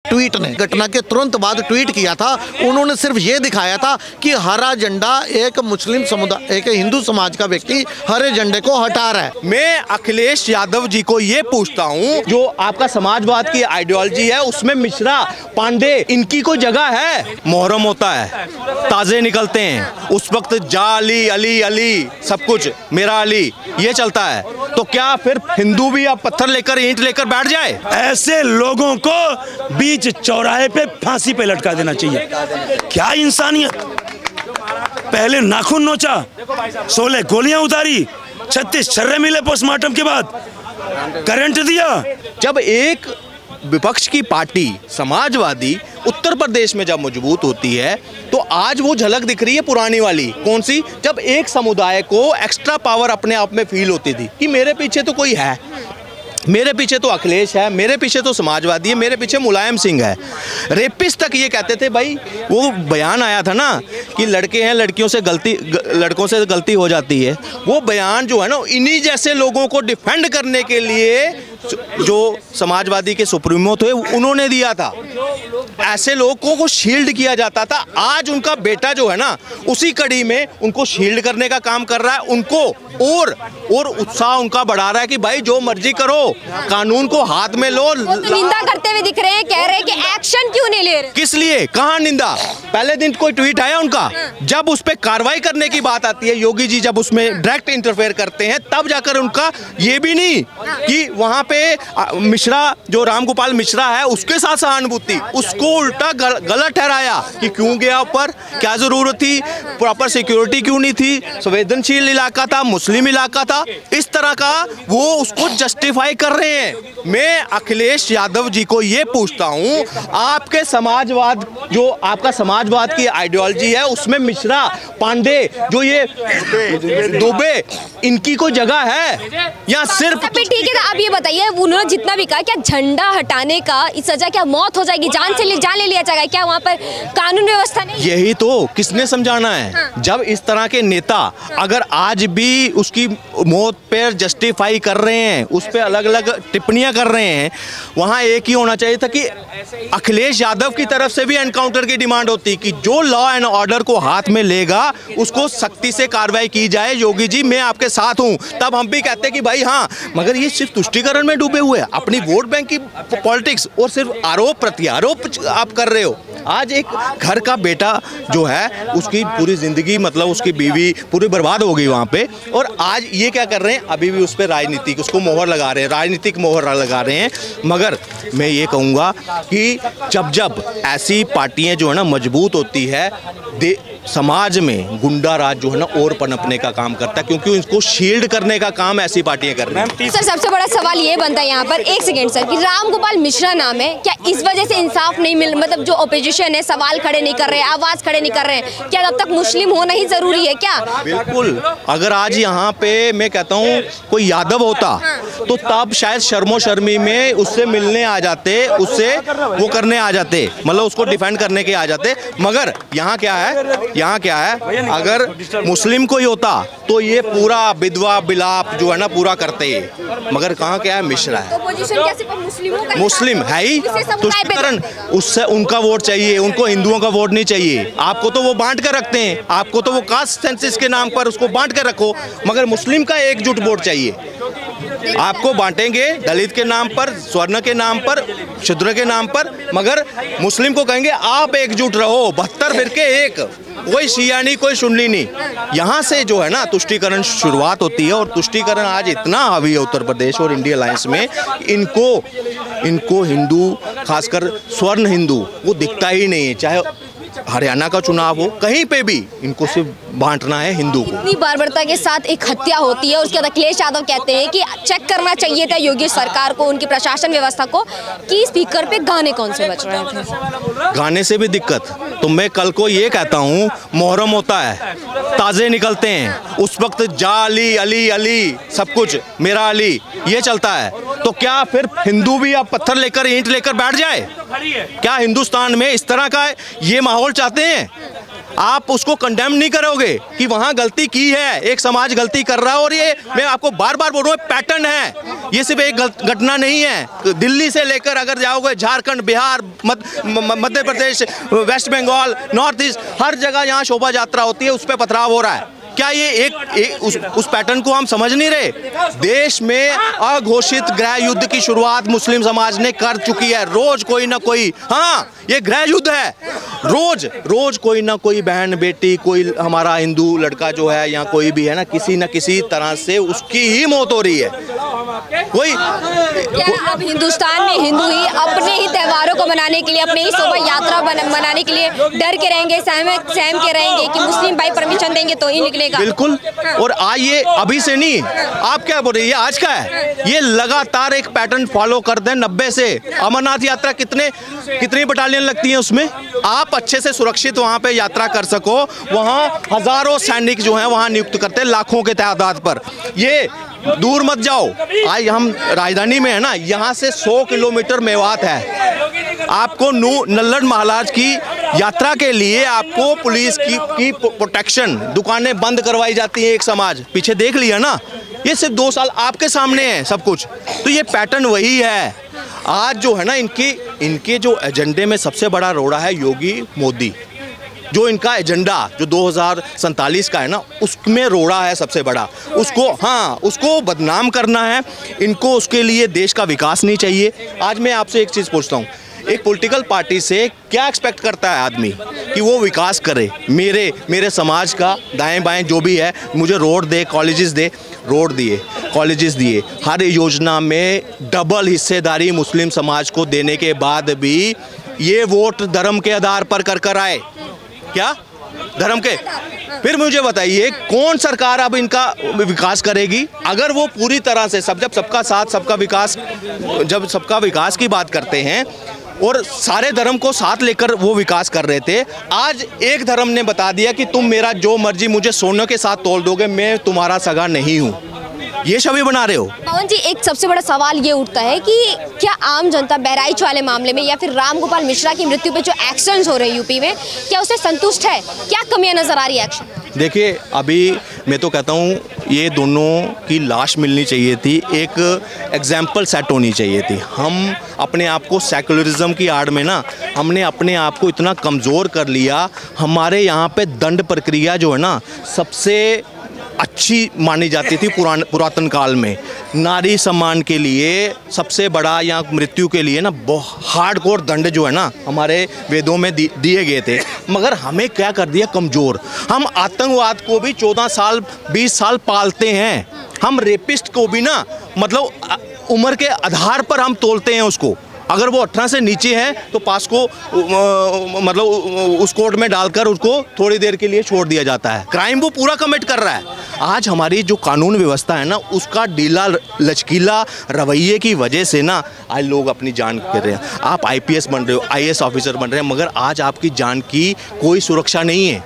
Tweet ने घटना के तुरंत बाद ट्वीट किया था। उन्होंने सिर्फ ये दिखाया था कि हरा झंडा एक मुस्लिम समुदाय, एक हिंदू समाज का व्यक्ति हरे झंडे को हटा रहा है। मैं अखिलेश यादव जी को ये पूछता हूँ, जो आपका समाजवाद की आइडियोलॉजी है उसमें मिश्रा, पांडे, इनकी कोई जगह है? मुहर्रम होता है, ताजे निकलते हैं, उस वक्त जा अली अली अली सब कुछ मेरा अली, ये चलता है। तो क्या फिर हिंदू भी अब पत्थर लेकर ईंट लेकर बैठ जाए? ऐसे लोगों को बीच चौराहे पे फांसी पे लटका देना चाहिए। क्या इंसानियत! पहले नाखून नोचा, 16 गोलियां उतारी, 36 छर्रे मिले पोस्टमार्टम के बाद, करंट दिया। जब एक विपक्ष की पार्टी समाजवादी उत्तर प्रदेश में जब मजबूत होती है तो आज वो झलक दिख रही है पुरानी वाली। कौन सी? जब एक समुदाय को एक्स्ट्रा पावर अपने आप में फील होती थी कि मेरे पीछे तो कोई है, मेरे पीछे तो अखिलेश है, मेरे पीछे तो समाजवादी है, मेरे पीछे मुलायम सिंह है। रेपिस्ट तक ये कहते थे भाई, वो बयान आया था ना कि लड़के हैं लड़कियों से गलती, लड़कों से गलती हो जाती है। वो बयान जो है ना, इन्हीं जैसे लोगों को डिफेंड करने के लिए जो समाजवादी के सुप्रीमो थे उन्होंने दिया था। ऐसे लोगों को शील्ड किया जाता था। आज उनका बेटा जो है ना, उसी कड़ी में उनको शील्ड करने का काम कर रहा है, उनको और उत्साह उनका बढ़ा रहा है कि भाई जो मर्जी करो, कानून को हाथ में लो। निंदा करते हुए दिख रहे हैं, कह रहे हैं कि एक्शन क्यों नहीं ले रहे? किस लिए? कहाँ निंदा? पहले दिन कोई ट्वीट आया उनका? जब उस पर कार्रवाई करने की बात आती है, योगी जी जब उसमें डायरेक्ट इंटरफेयर करते हैं, तब जाकर उनका ये भी नहीं कि वहां पे मिश्रा, जो रामगोपाल मिश्रा है, उसके साथ सहानुभूति, उसको उल्टा गलत ठहराया कि क्यों गया ऊपर, क्या जरूरत थी, प्रॉपर सिक्योरिटी क्यों नहीं थी, संवेदनशील इलाका था, मुस्लिम इलाका था, इस तरह का वो उसको जस्टिफाई कर रहे हैं। मैं अखिलेश यादव जी को ये पूछता हूँ, आपके समाजवाद, जो आपका समाजवाद की आइडियोलॉजी है उसमें मिश्रा, पांडे, जो ये दुबे, इनकी कोई जगह है या सिर्फ? ठीक है, तो आप ये बताइए, उन्होंने जितना भी कहा, क्या झंडा हटाने का इस सजा क्या मौत हो जाएगी, जान ले लिया जाएगा क्या? वहाँ पर कानून व्यवस्था नहीं? यही तो किसने समझाना है? हाँ। जब इस तरह के नेता अगर आज भी उसकी मौत पर जस्टिफाई कर रहे हैं, उस पर अलग अलग टिप्पणियां कर रहे हैं, वहाँ एक ही होना चाहिए था कि अखिलेश यादव की तरफ से भी एनकाउंटर की डिमांड होती कि जो लॉ एंड ऑर्डर को हाथ में लेगा उसको सख्ती से कार्रवाई की जाए। योगी जी मैं आपके साथ हूँ। तब हम भी कहते कि भाई हाँ, मगर ये सिर्फ तुष्टीकरण में डूबे हुए हैं, अपनी वोट बैंक की पॉलिटिक्स और सिर्फ आरोप प्रत्यारोप आप कर रहे हो। आज एक घर का बेटा जो है, उसकी पूरी जिंदगी, मतलब उसकी बीवी पूरी बर्बाद हो गई वहाँ पे, और आज ये क्या कर रहे हैं, अभी भी उस पर राजनीतिक, उसको मोहर लगा रहे हैं, राजनीतिक मोहर लगा रहे हैं। मगर मैं ये कहूँगा कि जब ऐसी पार्टियां जो है ना मजबूत होती है, समाज में गुंडा राज जो है ना और पनपने का काम करता है, क्योंकि इनको शील्ड करने का काम ऐसी पार्टियां कर रही हैं। सर सबसे बड़ा सवाल ये बनता है यहाँ पर, एक सेकेंड सर, कि रामगोपाल मिश्रा नाम है, क्या इस वजह से इंसाफ नहीं मिल, मतलब जो ओपोजिशन है सवाल खड़े नहीं कर रहे, आवाज खड़े नहीं कर रहे, क्या तब तक मुस्लिम होना ही जरूरी है क्या? बिल्कुल। अगर आज यहाँ पे मैं कहता हूँ कोई यादव होता तो तब शायद शर्मो शर्मी में उससे मिलने आ जाते, उससे वो करने आ जाते, मतलब उसको डिफेंड करने के आ जाते। मगर यहाँ क्या है, अगर मुस्लिम कोई होता तो ये पूरा विधवा बिलाप जो है ना पूरा करते हैं। मगर कहाँ क्या है, मिश्रा है। मुस्लिम है ही, तुष्टीकरण, उससे उनका वोट चाहिए, उनको हिंदुओं का वोट नहीं चाहिए। आपको तो वो बांट कर रखते हैं, आपको तो वो कास्ट सेंसस के नाम पर उसको बांट कर रखो, मगर मुस्लिम का एकजुट वोट चाहिए। आपको बांटेंगे दलित के नाम पर, स्वर्ण के नाम पर, शूद्र के नाम पर, मगर मुस्लिम को कहेंगे आप एकजुट रहो, 72 फिरके एक, कोई शिया नहीं, कोई सुन्नी नहीं। यहाँ से जो है ना तुष्टीकरण शुरुआत होती है, और तुष्टीकरण आज इतना हावी है उत्तर प्रदेश और इंडिया अलायंस में, इनको हिंदू, खासकर स्वर्ण हिंदू वो दिखता ही नहीं है। चाहे हरियाणा का चुनाव हो, कहीं पे भी इनको सिर्फ बांटना है हिंदू को। इतनी बर्बरता के साथ एक हत्या होती है, उसके बाद अखिलेश यादव कहते हैं कि चेक करना चाहिए था योगी सरकार को, उनकी प्रशासन व्यवस्था को, कि स्पीकर पे गाने कौन से बज रहे थे। गाने से भी दिक्कत, तो मैं कल को ये कहता हूँ, मुहर्रम होता है, ताजे निकलते हैं, उस वक्त जा अली अली अली सब कुछ मेरा अली, ये चलता है। तो क्या फिर हिंदू भी अब पत्थर लेकर ईंट लेकर बैठ जाए? क्या हिंदुस्तान में इस तरह का ये माहौल चाहते हैं? आप उसको कंडेम नहीं करोगे कि वहाँ गलती की है, एक समाज गलती कर रहा है। और ये मैं आपको बार बार बोल रहा हूँ, पैटर्न है, ये सिर्फ एक घटना नहीं है। दिल्ली से लेकर अगर जाओगे Jharkhand, Bihar, Madhya Pradesh, waste Bengal, north east, हर जगह यहाँ शोभा यात्रा होती है, उस पर पथराव हो रहा है। क्या ये उस पैटर्न को हम समझ नहीं रहे? देश में अघोषित गृह युद्ध की शुरुआत मुस्लिम समाज ने कर चुकी है। रोज कोई ना कोई, हाँ ये गृह युद्ध है, रोज कोई ना कोई बहन बेटी, कोई हमारा हिंदू लड़का जो है या कोई भी है ना किसी तरह से उसकी ही मौत हो रही है। कोई क्या अब हिंदुस्तान में हिंदू ही अपने ही त्योहारों को मनाने के लिए, अपने ही शोभा यात्रा मनाने के लिए डर के रहेंगे, सहम के रहेंगे कि मुस्लिम भाई परमिशन देंगे तो ही निकलेगा? बिल्कुल। और आज ये अभी से नहीं, आप क्या बोल रहे हैं, ये आज का है। ये लगातार एक पैटर्न फॉलो करते हैं 90 से। अमरनाथ यात्रा कितनी बटालियन लगती है उसमें, आप अच्छे से सुरक्षित वहां पे यात्रा कर सको, वहां हजारों सैनिक जो हैं वहां नियुक्त करते हैं, लाखों के तादाद पर। ये दूर मत जाओ, आज हम राजधानी में है ना, यहाँ से 100 किलोमीटर मेवात है। आपको नल्लड़ महाराज की यात्रा के लिए आपको पुलिस की प्रोटेक्शन, दुकानें बंद करवाई जाती है। एक समाज पीछे देख लिया ना, ये सिर्फ 2 साल आपके सामने है सब कुछ। तो ये पैटर्न वही है। आज जो है ना, इनके जो एजेंडे में सबसे बड़ा रोड़ा है योगी मोदी। जो इनका एजेंडा जो 2047 का है ना, उसमें रोड़ा है सबसे बड़ा। उसको बदनाम करना है इनको, उसके लिए देश का विकास नहीं चाहिए। आज मैं आपसे एक चीज़ पूछता हूँ, एक पॉलिटिकल पार्टी से क्या एक्सपेक्ट करता है आदमी कि वो विकास करे, मेरे समाज का दाएं बाएं जो भी है, मुझे रोड दे, कॉलेजेस दे, रोड दिए, कॉलेजेस दिए, हर योजना में डबल हिस्सेदारी मुस्लिम समाज को देने के बाद भी ये वोट धर्म के आधार पर कर आए। क्या धर्म के? फिर मुझे बताइए कौन सरकार अब इनका विकास करेगी? अगर वो पूरी तरह से जब सबका साथ सबका विकास, जब सबका विकास की बात करते हैं और सारे धर्म को साथ लेकर वो विकास कर रहे थे, आज एक धर्म ने बता दिया कि तुम मेरा जो मर्जी मुझे सोने के साथ तोल दोगे, मैं तुम्हारा सगा नहीं हूँ। ये छवि बना रहे हो। पवन जी, एक सबसे बड़ा सवाल ये उठता है कि क्या आम जनता बहराइच वाले मामले में या फिर रामगोपाल मिश्रा की मृत्यु पे जो एक्शंस हो रहे हैं यूपी में, क्या उससे संतुष्ट है? क्या कमियां नजर आ रही है एक्शन? देखिए, अभी मैं तो कहता हूँ ये दोनों की लाश मिलनी चाहिए थी, एक एग्जाम्पल सेट होनी चाहिए थी। हम अपने आप को सेकुलरिज्म की आड़ में ना, हमने अपने आप को इतना कमज़ोर कर लिया। हमारे यहाँ पे दंड प्रक्रिया जो है ना सबसे अच्छी मानी जाती थी पुरातन काल में। नारी सम्मान के लिए सबसे बड़ा या मृत्यु के लिए ना हार्डकोर दंड जो है ना हमारे वेदों में दिए गए थे, मगर हमें क्या कर दिया कमज़ोर। हम आतंकवाद को भी 14 साल 20 साल पालते हैं। हम रेपिस्ट को भी ना मतलब उम्र के आधार पर हम तोलते हैं उसको। अगर वो 18 से नीचे है तो पास को मतलब उस कोर्ट में डालकर उसको थोड़ी देर के लिए छोड़ दिया जाता है। क्राइम वो पूरा कमिट कर रहा है। आज हमारी जो कानून व्यवस्था है ना, उसका ढीला लचकीला रवैये की वजह से ना आज लोग अपनी जान कर रहे हैं। आप IPS बन रहे हो, IAS ऑफिसर बन रहे हैं, मगर आज आपकी जान की कोई सुरक्षा नहीं है।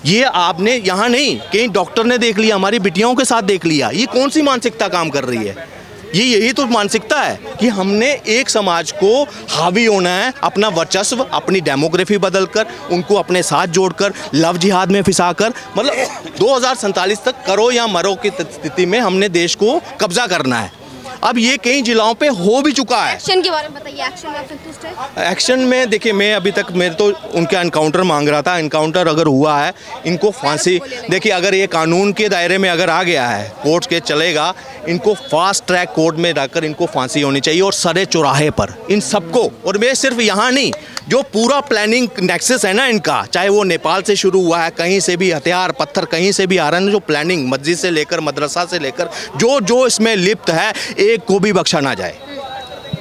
ये आपने यहाँ नहीं, कहीं डॉक्टर ने देख लिया, हमारी बिटियाओं के साथ देख लिया। ये कौन सी मानसिकता काम कर रही है? यही तो मानसिकता है कि हमने एक समाज को हावी होना है, अपना वर्चस्व, अपनी डेमोग्राफी बदलकर, उनको अपने साथ जोड़कर, लव जिहाद में फंसाकर, मतलब 2047 तक करो या मरो की स्थिति में हमने देश को कब्जा करना है। अब ये कई जिलाओं पे हो भी चुका है। एक्शन के बारे में बताइए, एक्शन में आप संतुष्ट हैं? एक्शन में देखिए, मैं अभी तक मेरे तो उनका एनकाउंटर मांग रहा था। एनकाउंटर अगर हुआ है, इनको फांसी, देखिए अगर ये कानून के दायरे में अगर आ गया है, कोर्ट के चलेगा, इनको फास्ट ट्रैक कोर्ट में रखकर इनको फांसी होनी चाहिए और सारे चौराहे पर इन सबको। और मैं सिर्फ यहाँ नहीं, जो पूरा प्लानिंग नेक्सस है ना इनका, चाहे वो नेपाल से शुरू हुआ है, कहीं से भी हथियार पत्थर कहीं से भी आ रहे हैं, जो प्लानिंग मस्जिद से लेकर मदरसा से लेकर जो इसमें लिप्त है, एक को भी बख्शा ना जाए।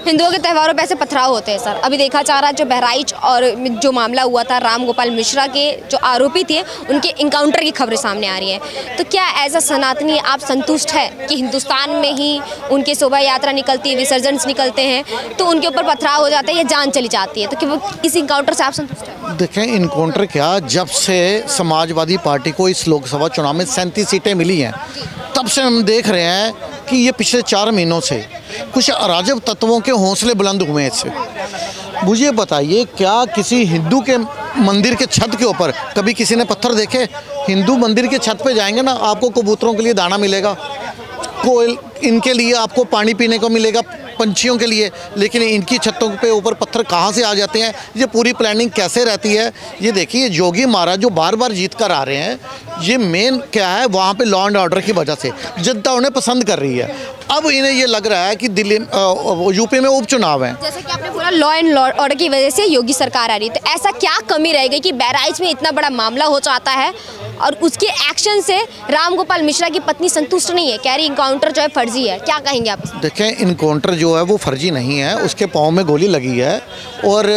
हिंदुओं के त्योहारों पे ऐसे पथराव होते हैं सर। अभी देखा जा रहा है जो बहराइच और जो मामला हुआ था रामगोपाल मिश्रा के जो आरोपी थे, उनके इनकाउंटर की खबरें सामने आ रही हैं। तो क्या एज अ सनातनी आप संतुष्ट है कि हिंदुस्तान में ही उनकी शोभा यात्रा निकलती है, विसर्जन निकलते हैं, तो उनके ऊपर पथराव हो जाता है या जान चली जाती है? तो क्या इस इनकाउंटर से आप संतुष्ट हैं? देखें, इनकाउंटर क्या, जब से समाजवादी पार्टी को इस लोकसभा चुनाव में 37 सीटें मिली हैं, तब से हम देख रहे हैं कि ये पिछले 4 महीनों से कुछ अराजक तत्वों के हौसले बुलंद हुए हैं इससे। मुझे बताइए, क्या किसी हिंदू के मंदिर के छत के ऊपर कभी किसी ने पत्थर देखे? हिंदू मंदिर के छत पे जाएंगे ना, आपको कबूतरों के लिए दाना मिलेगा, कोयल इनके लिए आपको पानी पीने को मिलेगा, पंछियों के लिए, लेकिन इनकी छतों पे ऊपर पत्थर कहाँ से आ जाते हैं? ये पूरी प्लानिंग कैसे रहती है? ये देखिए, योगी महाराज जो बार बार जीत कर आ रहे हैं, ये मेन क्या है, वहाँ पे लॉ एंड ऑर्डर की वजह से जनता उन्हें पसंद कर रही है। अब इन्हें ये लग रहा है कि दिल्ली यूपी में उपचुनाव है, जैसे कि आपने बोला लॉ एंड ऑर्डर की वजह से योगी सरकार आ रही है, तो ऐसा क्या कमी रह गई कि बहराइच में इतना बड़ा मामला हो जाता है और उसके एक्शन से राम गोपाल मिश्रा की पत्नी संतुष्ट नहीं है, कह रही इनकाउंटर जो है फर्जी है? क्या कहेंगे आप? देखें, इनकाउंटर जो है वो फर्जी नहीं है, उसके पाँव में गोली लगी है और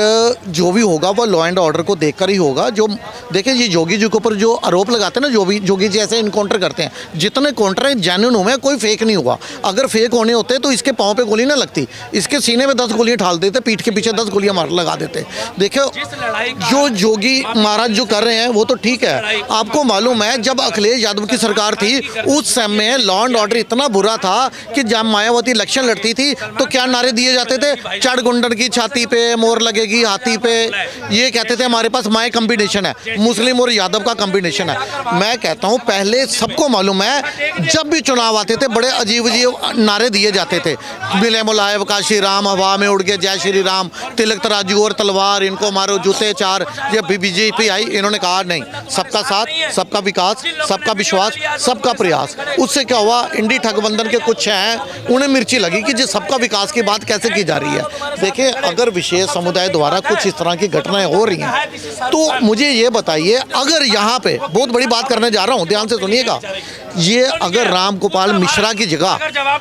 जो भी होगा वो लॉ एंड ऑर्डर को देखकर ही होगा। जो देखें, ये योगी जी के ऊपर जो आरोप लगाते हैं ना, योगी जी ऐसे इनकाउंटर करते हैं, जितने काउंटर हैं जेन्युइन हुए, कोई फेक नहीं हुआ। अगर फेक होने होते तो इसके पाँव पे गोली ना लगती, इसके सीने में 10 गोलियां ठाल देते, पीठ के पीछे 10 गोलियां मार लगा देते। देखो, जो योगी महाराज जो कर रहे हैं वो तो ठीक है। आपको मालूम है, जब अखिलेश यादव की सरकार थी उस समय लॉ एंड ऑर्डर इतना बुरा था कि जब मायावती इलेक्शन लड़ती थी तो क्या नारे दिए जाते थे? चढ़ गुंडन की छाती पे मोर लगेगी हाथी पे। ये कहते थे हमारे पास माय कॉम्बिनेशन है, मुस्लिम और यादव का कॉम्बिनेशन है। मैं कहता हूँ, पहले सबको मालूम है, जब भी चुनाव आते थे बड़े अजीब अजीब नारे दिए जाते थे, मिले मुलायब का श्री राम, हवा में उड़ गए जय श्री राम, तिलक तराजू और तलवार, इनको मारो जूते चार। ये बीजेपी आई, इन्होंने कहा नहीं, सबका साथ, सबका विकास, सबका विश्वास, सबका प्रयास। उससे क्या हुआ? इंडी ठगबंधन के कुछ हैं, उन्हें मिर्ची लगी कि जो सबका विकास की बात कैसे की जा रही है। देखिए, अगर विशेष समुदाय द्वारा कुछ इस तरह की घटनाएं हो रही हैं तो मुझे ये बताइए, अगर यहाँ पे बहुत बड़ी बात करने जा रहा हूँ, ध्यान से सुनिएगा, ये अगर राम गोपाल मिश्रा की जगह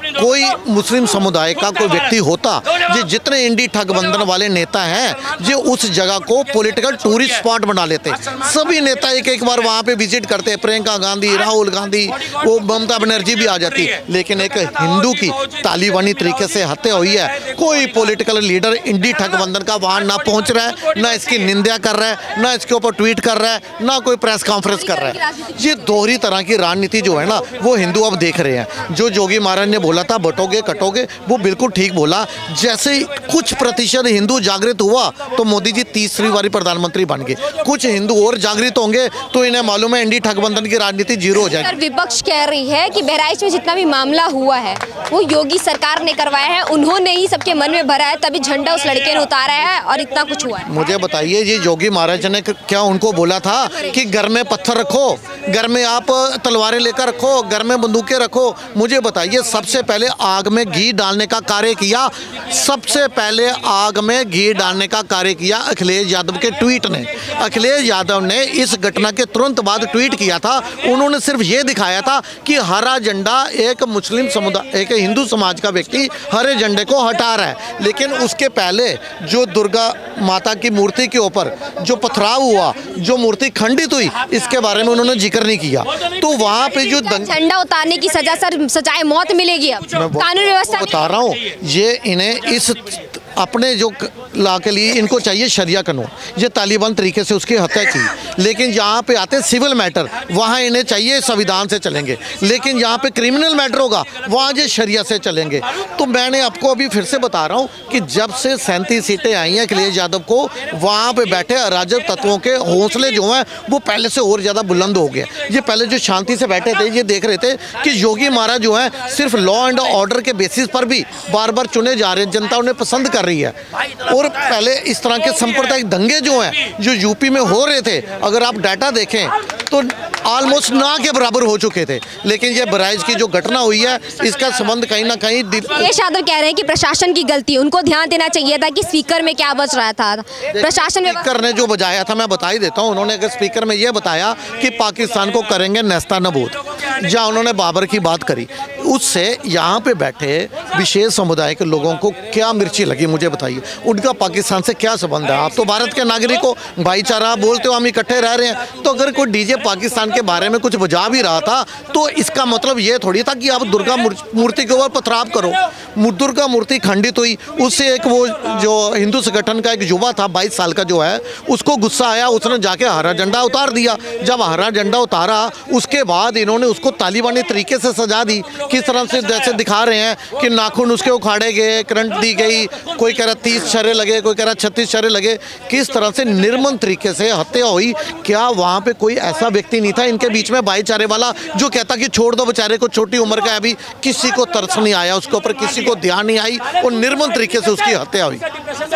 कोई मुस्लिम समुदाय का कोई व्यक्ति होता, जो जितने इंडी ठगबंधन वाले नेता हैं, जो उस जगह को पॉलिटिकल टूरिस्ट स्पॉट बना लेते। सभी नेता एक एक बार वहाँ पे विजिट करते, प्रियंका गांधी, राहुल गांधी, वो ममता बनर्जी भी आ जाती। लेकिन एक हिंदू की तालिबानी तरीके से हत्या हुई है, कोई पॉलिटिकल लीडर इंडी ठगबंधन का वहाँ ना पहुँच रहा है, ना इसकी निंदा कर रहा है, ना इसके ऊपर ट्वीट कर रहा है, ना कोई प्रेस कॉन्फ्रेंस कर रहा है। ये दोहरी तरह की राजनीति जो है ना, वो हिंदू अब देख रहे हैं। जो योगी महाराज ने बोला था बटोगे कटोगे, वो बिल्कुल ठीक बोला। जैसे कुछ प्रतिशत हिंदू जागृत हुआ तो मोदी जी तीसरी बारी प्रधानमंत्री बन गए। कुछ हिंदू और जागृत होंगे तो इन्हें मालूम है इंडी ठगबंधन की राजनीति जीरो हो जाएगी। विपक्ष कह रही है कि बहराइच में जितना भी मामला हुआ है वो योगी सरकार ने करवाया है, उन्होंने ही सबके मन में भरा है, तभी झंडा उस लड़के ने उतारा है और इतना कुछ हुआ है। मुझे बताइए, ये योगी महाराज ने क्या उनको बोला था कि घर में पत्थर रखो, घर में आप तलवारें लेकर रखो, घर में बंदूकें रखो? मुझे बताइए, सबसे पहले आग में घी डालने का कार्य किया, सबसे पहले आग में घी डालने का कार्य किया अखिलेश यादव के ट्वीट ने। अखिलेश यादव ने इस घटना के तुरंत बाद ट्वीट किया था। उन्होंने सिर्फ ये दिखाया था कि हरा झंडा, एक मुस्लिम समुदाय, एक हिंदू समाज का व्यक्ति हरे झंडे को हटा रहा है। लेकिन उसके पहले जो दुर्गा माता की मूर्ति के ऊपर जो पथराव हुआ, जो मूर्ति खंडित हुई, इसके बारे में उन्होंने जिक्र नहीं किया। तो वहाँ पे जो झंडा उतारने की सजा, सर सजाए मौत मिलेगी। अब कानून व्यवस्था बता रहा हूँ, ये इन्हें इस अपने जो ला के लिए इनको चाहिए शरिया कानून। ये तालिबान तरीके से उसकी हत्या की, लेकिन यहाँ पे आते सिविल मैटर, वहाँ इन्हें चाहिए संविधान से चलेंगे। लेकिन यहाँ पे क्रिमिनल मैटर होगा, वहाँ ये शरिया से चलेंगे। तो मैंने आपको अभी फिर से बता रहा हूँ कि जब से 37 सीटें आई हैं अखिलेश यादव को, वहाँ पे बैठे अराजक तत्वों के हौसले जो हैं वो पहले से और ज़्यादा बुलंद हो गए। ये पहले जो शांति से बैठे थे, ये देख रहे थे कि योगी महाराज जो है सिर्फ लॉ एंड ऑर्डर के बेसिस पर भी बार बार चुने जा रहे हैं, जनता उन्हें पसंद कर रही है। और पहले इस तरह के सांप्रदायिक दंगे जो हैं, जो यूपी में हो रहे थे, अगर आप डाटा देखें तो ऑलमोस्ट ना के बराबर हो चुके थे। लेकिन ये बहराइच की जो घटना हुई है, इसका संबंध कहीं ना कहीं अखिलेश यादव कह रहे हैं कि प्रशासन की गलती है, उनको ध्यान देना चाहिए था कि स्पीकर में क्या बच रहा था। प्रशासन स्पीकर ने जो बजाया था, मैं बता ही देता हूँ। उन्होंने अगर स्पीकर में ये बताया कि पाकिस्तान को करेंगे नेस्ता नबूद, जहाँ उन्होंने बाबर की बात करी, उससे यहाँ पे बैठे विशेष समुदाय के लोगों को क्या मिर्ची लगी? मुझे बताइए, उनका पाकिस्तान से क्या संबंध है? आप तो भारत के नागरिक हो, भाईचारा बोलते हो, हम इकट्ठे रह रहे हैं। तो अगर कोई डीजे पाकिस्तान के बारे में कुछ बजा भी रहा था तो इसका मतलब ये थोड़ी था कि आप दुर्गा मूर्ति के ऊपर पथराव करो। दुर्गा मूर्ति खंडित हुई, उससे एक वो जो हिंदू संगठन का एक युवा था 22 साल का जो है, उसको गुस्सा आया, उसने जाके हरा झंडा उतार दिया। जब हरा झंडा उतारा उसके बाद इन्होंने उसको तालिबानी तरीके से सजा दी कि किस तरह से जैसे दिखा रहे हैं कि नाखून उसके उखाड़े गए, करंट दी गई, कोई कह रहा 30 छर्रे लगे, कोई कह रहा 36 छर्रे लगे। किस तरह से निर्मम तरीके से हत्या हुई। क्या वहाँ पे कोई ऐसा व्यक्ति नहीं था इनके बीच में भाईचारे वाला जो कहता कि छोड़ दो बेचारे को, छोटी उम्र का है अभी, किसी को तरस नहीं आया उसके ऊपर, किसी को ध्यान नहीं आई और निर्मम तरीके से उसकी हत्या हुई।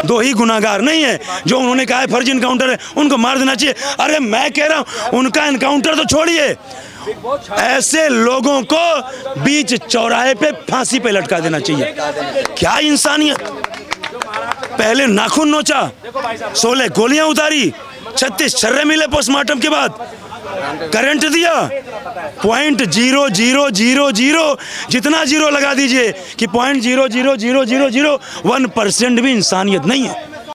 दो ही गुनाहगार नहीं है जो उन्होंने कहा है फर्जी इनकाउंटर है, उनको मार देना चाहिए। अरे मैं कह रहा हूं उनका इनकाउंटर तो छोड़िए, ऐसे लोगों को बीच चौराहे पे फांसी पे लटका देना चाहिए। क्या इंसानियत। पहले नाखून नोचा, 16 गोलियां उतारी, 36 छर्रे मिले पोस्टमार्टम के बाद, करंट दिया, 0.0000 जितना जीरो लगा दीजिए कि 0.00001% भी इंसानियत नहीं है।